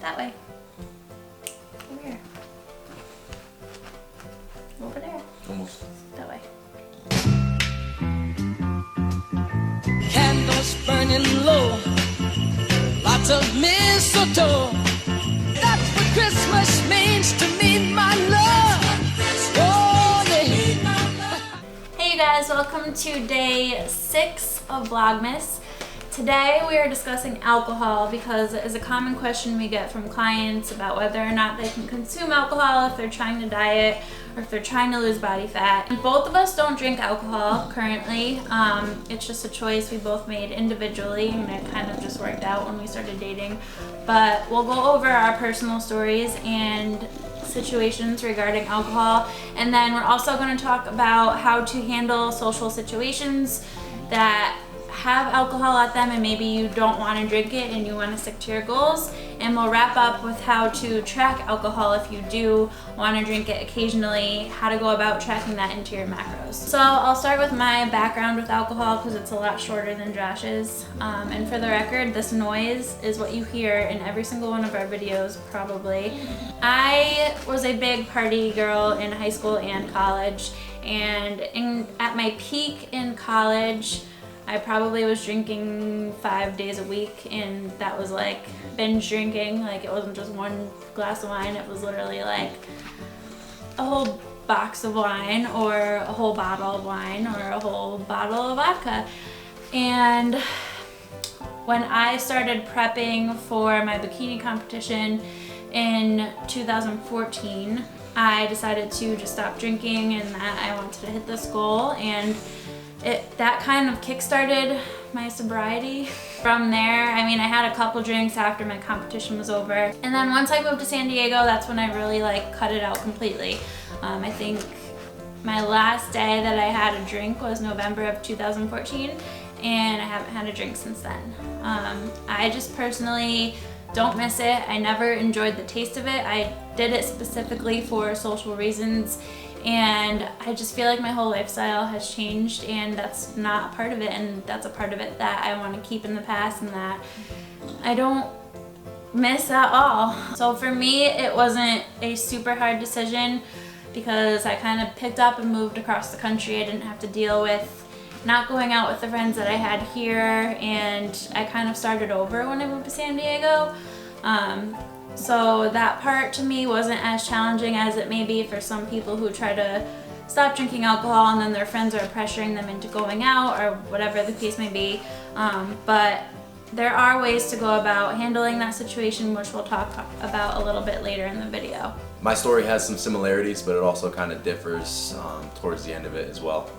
That way. Over here. Over there. Almost. That way. Candles burning low, lots of mistletoe. That's what Christmas means to me, my love. Oh, yeah. Hey you guys, welcome to day 6 of Vlogmas. Today we are discussing alcohol because it is a common question we get from clients about whether or not they can consume alcohol if they're trying to diet or if they're trying to lose body fat. And both of us don't drink alcohol currently. It's just a choice we both made individually, and it kind of just worked out when we started dating. But we'll go over our personal stories and situations regarding alcohol, and then we're also going to talk about how to handle social situations that have alcohol at them and maybe you don't want to drink it and you want to stick to your goals. And we'll wrap up with how to track alcohol if you do want to drink it occasionally, how to go about tracking that into your macros. So I'll start with my background with alcohol because it's a lot shorter than Josh's. And for the record, this noise is what you hear in every single one of our videos probably. I was a big party girl in high school and college, and at my peak in college I probably was drinking 5 days a week, and that was like binge drinking. Like, it wasn't just one glass of wine, it was literally like a whole box of wine or a whole bottle of wine or a whole bottle of vodka. And when I started prepping for my bikini competition in 2014, I decided to just stop drinking and that I wanted to hit this goal, and that kind of kickstarted my sobriety. From there, I mean, I had a couple drinks after my competition was over, and then once I moved to San Diego, that's when I really like cut it out completely. I think my last day that I had a drink was November of 2014, and I haven't had a drink since then. I just personally don't miss it. I never enjoyed the taste of it. I did it specifically for social reasons, and I just feel like my whole lifestyle has changed, and that's not a part of it, and that's a part of it that I want to keep in the past and that I don't miss at all. So for me, it wasn't a super hard decision because I kind of picked up and moved across the country. I didn't have to deal with not going out with the friends that I had here, and I kind of started over when I moved to San Diego. So that part to me wasn't as challenging as it may be for some people who try to stop drinking alcohol and then their friends are pressuring them into going out or whatever the case may be. But there are ways to go about handling that situation, which we'll talk about a little bit later in the video. My story has some similarities, but it also kind of differs towards the end of it as well.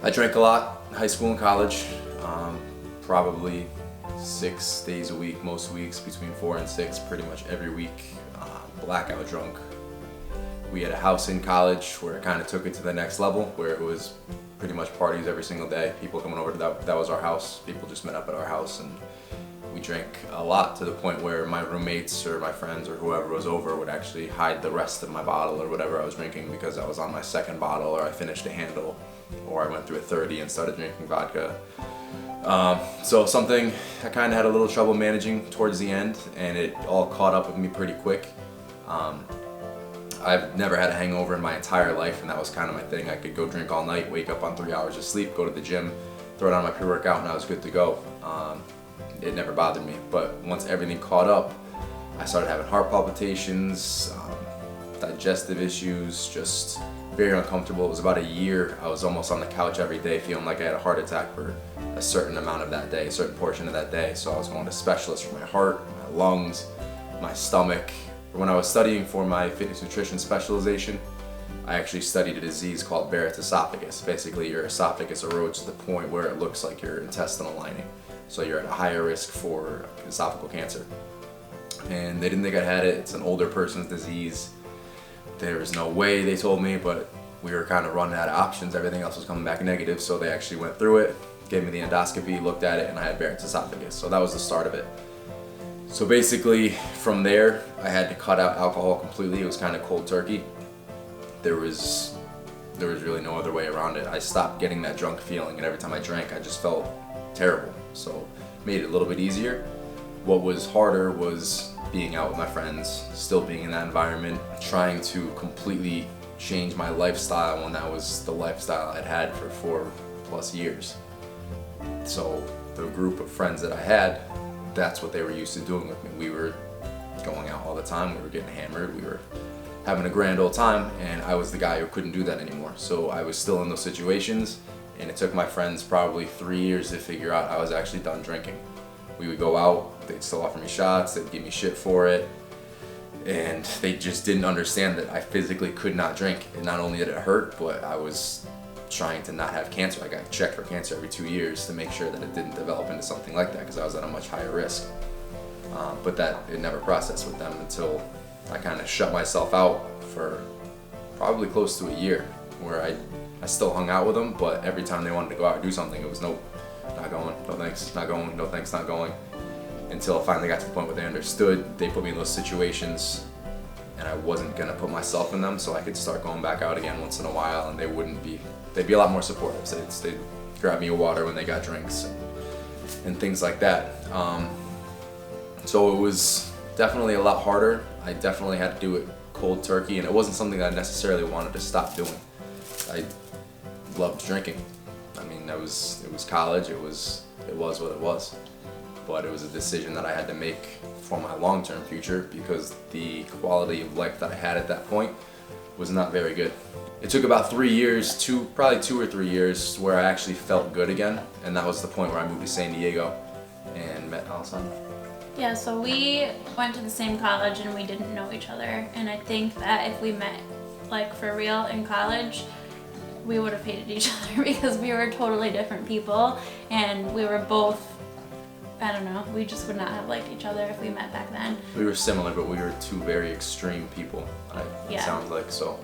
I drank a lot in high school and college, probably 6 days a week, most weeks between 4 and 6, pretty much every week, blackout drunk. We had a house in college where it kind of took it to the next level, where it was pretty much parties every single day, people coming over to that was our house, people just met up at our house, and we drank a lot to the point where my roommates or my friends or whoever was over would actually hide the rest of my bottle or whatever I was drinking because I was on my second bottle, or I finished a handle, or I went through a 30 and started drinking vodka. So something I kind of had a little trouble managing towards the end, and it all caught up with me pretty quick. I've never had a hangover in my entire life, and that was kind of my thing. I could go drink all night, wake up on 3 hours of sleep, go to the gym, throw down my pre-workout, and I was good to go. It never bothered me, but once everything caught up, I started having heart palpitations, digestive issues, just very uncomfortable. It was about a year. I was almost on the couch every day feeling like I had a heart attack for a certain amount of that day, a certain portion of that day. So I was going to specialists for my heart, my lungs, my stomach. When I was studying for my fitness nutrition specialization, I actually studied a disease called Barrett's esophagus. Basically, your esophagus erodes to the point where it looks like your intestinal lining. So you're at a higher risk for esophageal cancer. And they didn't think I had it. It's an older person's disease. There was no way, they told me, but we were kind of running out of options. Everything else was coming back negative, so they actually went through it, gave me the endoscopy, looked at it, and I had Barrett's esophagus. So that was the start of it. So basically, from there, I had to cut out alcohol completely. It was kind of cold turkey. There was really no other way around it. I stopped getting that drunk feeling, and every time I drank, I just felt terrible. So made it a little bit easier. What was harder was being out with my friends, still being in that environment, trying to completely change my lifestyle when that was the lifestyle I'd had for 4+ years. So the group of friends that I had, that's what they were used to doing with me. We were going out all the time, we were getting hammered, we were having a grand old time, and I was the guy who couldn't do that anymore. So I was still in those situations, and it took my friends probably 3 years to figure out I was actually done drinking. We would go out, they'd still offer me shots, they'd give me shit for it, and they just didn't understand that I physically could not drink. And not only did it hurt, but I was trying to not have cancer. I got checked for cancer every 2 years to make sure that it didn't develop into something like that, because I was at a much higher risk. But that it never processed with them until I kind of shut myself out for probably close to a year, where I still hung out with them, but every time they wanted to go out and do something, it was nope, not going, no thanks, not going, no thanks, not going. Until it finally got to the point where they understood, they put me in those situations, and I wasn't gonna put myself in them, so I could start going back out again once in a while, and they'd be a lot more supportive. So they'd grab me a water when they got drinks and things like that. So it was definitely a lot harder. I definitely had to do it cold turkey, and it wasn't something that I necessarily wanted to stop doing. I loved drinking. I mean, it was college. It was what it was. But it was a decision that I had to make for my long-term future, because the quality of life that I had at that point was not very good. It took about 3 years, probably 2 or 3 years, where I actually felt good again, and that was the point where I moved to San Diego and met Alessandra. Yeah, so we went to the same college and we didn't know each other. And I think that if we met like for real in college, we would have hated each other because we were totally different people, and we were both, I don't know, we just would not have liked each other if we met back then. We were similar, but we were two very extreme people, it Yeah. sounds like, so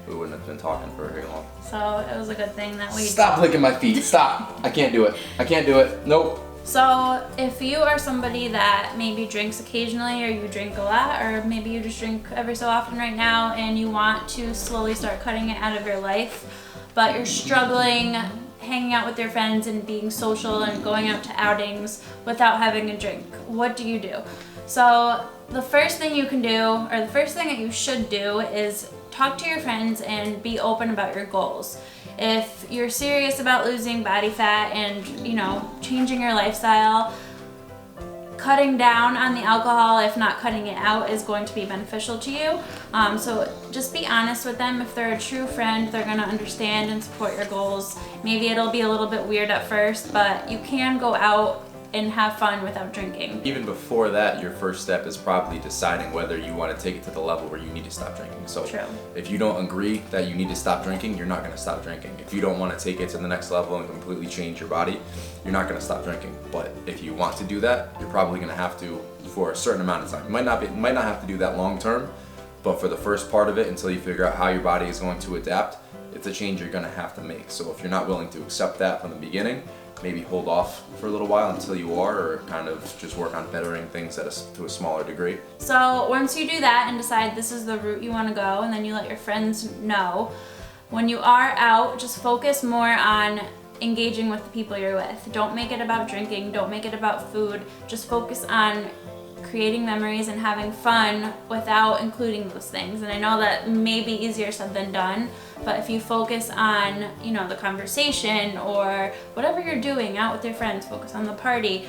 we wouldn't have been talking for very long. So it was a good thing that we... Stop licking my feet, stop! I can't do it, nope. So if you are somebody that maybe drinks occasionally, or you drink a lot, or maybe you just drink every so often right now, and you want to slowly start cutting it out of your life, but you're struggling hanging out with your friends and being social and going out to outings without having a drink, what do you do? So the first thing you can do, or the first thing that you should do, is talk to your friends and be open about your goals. If you're serious about losing body fat and, changing your lifestyle, cutting down on the alcohol, if not cutting it out, is going to be beneficial to you. So just be honest with them. If they're a true friend, they're gonna understand and support your goals. Maybe it'll be a little bit weird at first, but you can go out and have fun without drinking. Even before that, your first step is probably deciding whether you want to take it to the level where you need to stop drinking. So True. If you don't agree that you need to stop drinking, you're not going to stop drinking. If you don't want to take it to the next level and completely change your body, you're not going to stop drinking. But if you want to do that, you're probably going to have to for a certain amount of time. You might not have to do that long term, but for the first part of it, until you figure out how your body is going to adapt, it's a change you're going to have to make. So if you're not willing to accept that from the beginning, maybe hold off for a little while until you are, or kind of just work on bettering things to a smaller degree. So once you do that and decide this is the route you want to go, and then you let your friends know, when you are out, just focus more on engaging with the people you're with. Don't make it about drinking, don't make it about food, just focus on creating memories and having fun without including those things. And I know that may be easier said than done, but if you focus on, the conversation or whatever you're doing out with your friends, focus on the party,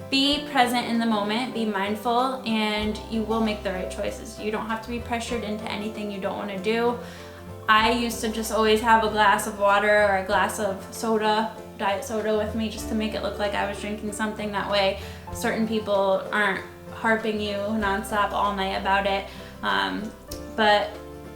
be present in the moment, be mindful, and you will make the right choices. You don't have to be pressured into anything you don't want to do. I used to just always have a glass of water or a glass of soda, diet soda with me, just to make it look like I was drinking something. That way certain people aren't harping you nonstop all night about it. But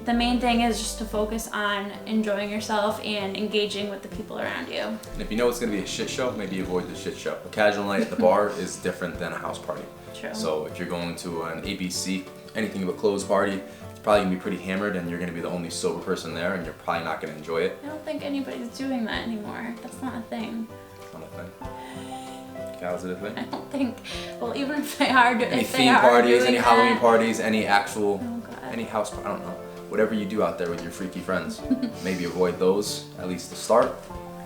the main thing is just to focus on enjoying yourself and engaging with the people around you. And if you know it's going to be a shit show, maybe avoid the shit show. A casual night at the bar is different than a house party. True. So if you're going to an ABC, anything but closed party, it's probably going to be pretty hammered, and you're going to be the only sober person there, and you're probably not going to enjoy it. I don't think anybody's doing that anymore. That's not a thing. It's not a thing. Cal, is it a thing? I don't think, well, even if they are doing Any theme parties, any Halloween that, parties, any actual, Oh, God. any house party, I don't know. Whatever you do out there with your freaky friends, maybe avoid those, at least to start.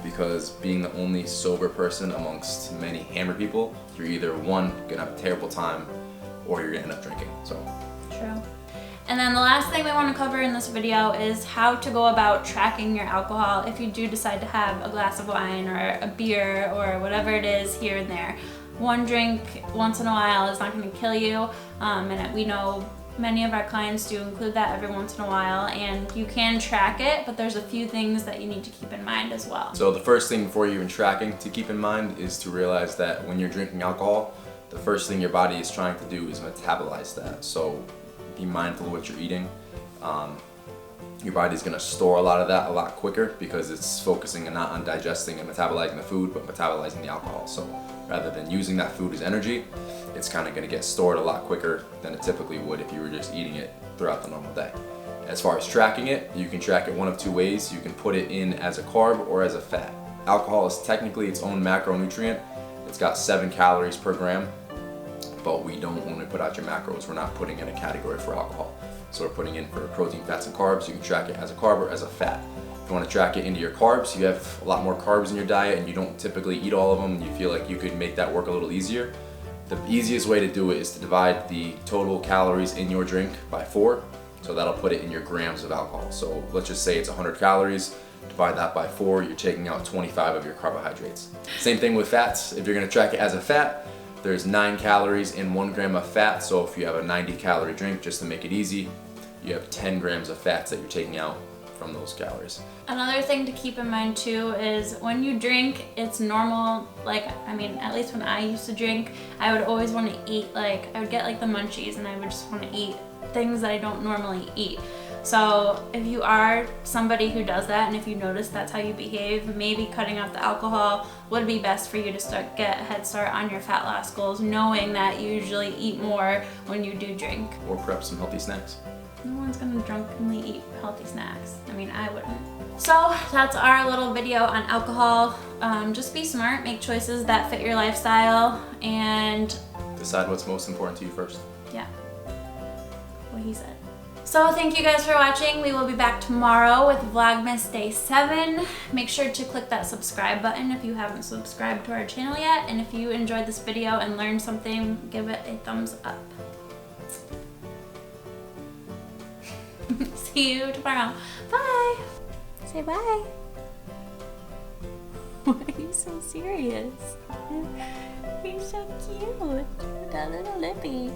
because being the only sober person amongst many hammered people, you're either one, gonna have a terrible time, or you're gonna end up drinking. So True. And then the last thing we want to cover in this video is how to go about tracking your alcohol if you do decide to have a glass of wine or a beer or whatever it is here and there. One drink once in a while is not going to kill you, and we know many of our clients do include that every once in a while, and you can track it, but there's a few things that you need to keep in mind as well. So the first thing before you're even tracking to keep in mind is to realize that when you're drinking alcohol, the first thing your body is trying to do is metabolize that. So be mindful of what you're eating. Your body's gonna store a lot of that a lot quicker because it's focusing not on digesting and metabolizing the food, but metabolizing the alcohol. So rather than using that food as energy, it's kind of gonna get stored a lot quicker than it typically would if you were just eating it throughout the normal day. As far as tracking it, you can track it one of two ways. You can put it in as a carb or as a fat. Alcohol is technically its own macronutrient. It's got 7 calories per gram. But we don't, when we put out your macros, we're not putting in a category for alcohol. So we're putting in for protein, fats, and carbs. You can track it as a carb or as a fat. If you want to track it into your carbs, you have a lot more carbs in your diet and you don't typically eat all of them, and you feel like you could make that work a little easier. The easiest way to do it is to divide the total calories in your drink by 4. So that'll put it in your grams of alcohol. So let's just say it's 100 calories. Divide that by 4, you're taking out 25 of your carbohydrates. Same thing with fats. If you're going to track it as a fat, there's 9 calories in 1 gram of fat, so if you have a 90 calorie drink, just to make it easy, you have 10 grams of fats that you're taking out from those calories. Another thing to keep in mind too is when you drink, it's normal, at least when I used to drink, I would always want to eat, I would get the munchies and I would just want to eat things that I don't normally eat. So if you are somebody who does that, and if you notice that's how you behave, maybe cutting out the alcohol would be best for you to get a head start on your fat loss goals, knowing that you usually eat more when you do drink. Or prep some healthy snacks. No one's gonna drunkenly eat healthy snacks. I wouldn't. So that's our little video on alcohol. Just be smart, make choices that fit your lifestyle, and decide what's most important to you first. Yeah, what he said. So thank you guys for watching. We will be back tomorrow with Vlogmas Day 7. Make sure to click that subscribe button if you haven't subscribed to our channel yet. And if you enjoyed this video and learned something, give it a thumbs up. See you tomorrow. Bye. Say bye. Why are you so serious? You're so cute with that little lippy.